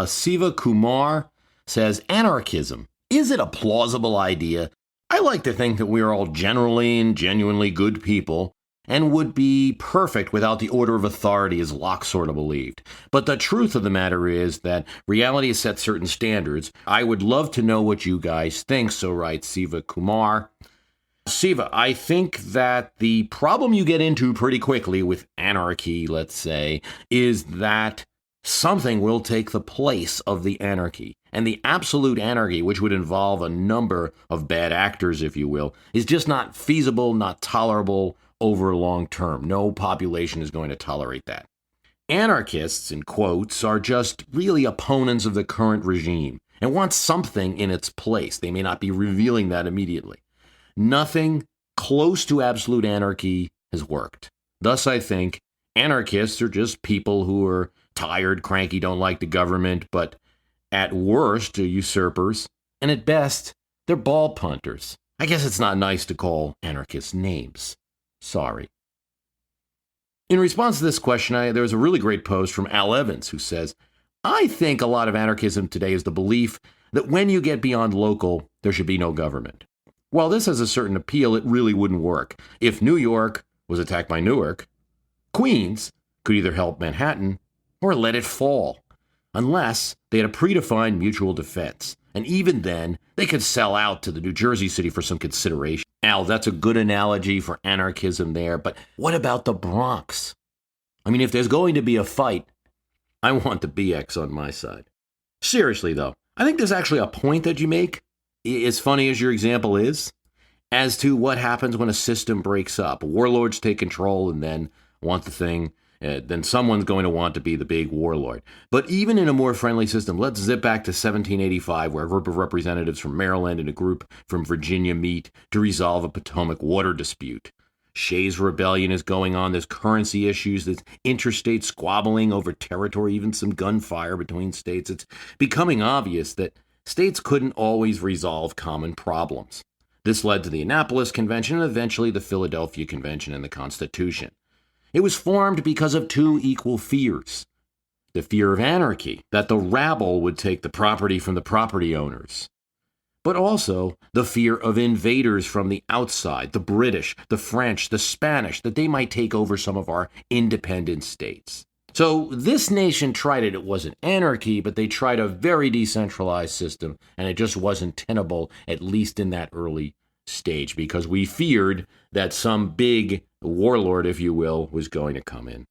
Siva Kumar says, anarchism. Is it a plausible idea? I like to think that we are all generally and genuinely good people and would be perfect without the order of authority as Locke sort of believed. But the truth of the matter is that reality has set certain standards. I would love to know what you guys think, so writes Siva Kumar. Siva, I think that the problem you get into pretty quickly with anarchy, let's say, is that something will take the place of the anarchy. And the absolute anarchy, which would involve a number of bad actors, if you will, is just not feasible, not tolerable over long term. No population is going to tolerate that. Anarchists, in quotes, are just really opponents of the current regime and want something in its place. They may not be revealing that immediately. Nothing close to absolute anarchy has worked. Thus, I think anarchists are just people who are tired, cranky, don't like the government, but at worst are usurpers, and at best, they're ball punters. I guess it's not nice to call anarchists names. Sorry. In response to this question, there was a really great post from Al Evans who says, I think a lot of anarchism today is the belief that when you get beyond local, there should be no government. While this has a certain appeal, it really wouldn't work. If New York was attacked by Newark, Queens could either help Manhattan or let it fall, unless they had a predefined mutual defense. And even then, they could sell out to the New Jersey city for some consideration. Al, that's a good analogy for anarchism there, but what about the Bronx? I mean, if there's going to be a fight, I want the BX on my side. Seriously, though, I think there's actually a point that you make, as funny as your example is, as to what happens when a system breaks up. Warlords take control and then want the thing. Then someone's going to want to be the big warlord. But even in a more friendly system, let's zip back to 1785, where a group of representatives from Maryland and a group from Virginia meet to resolve a Potomac water dispute. Shays' Rebellion is going on. There's currency issues. There's interstate squabbling over territory, even some gunfire between states. It's becoming obvious that states couldn't always resolve common problems. This led to the Annapolis Convention and eventually the Philadelphia Convention and the Constitution. It was formed because of two equal fears. The fear of anarchy, that the rabble would take the property from the property owners. But also the fear of invaders from the outside, the British, the French, the Spanish, that they might take over some of our independent states. So this nation tried it. It wasn't anarchy, but they tried a very decentralized system, and it just wasn't tenable, at least in that early stage, because we feared that some big warlord, if you will, was going to come in.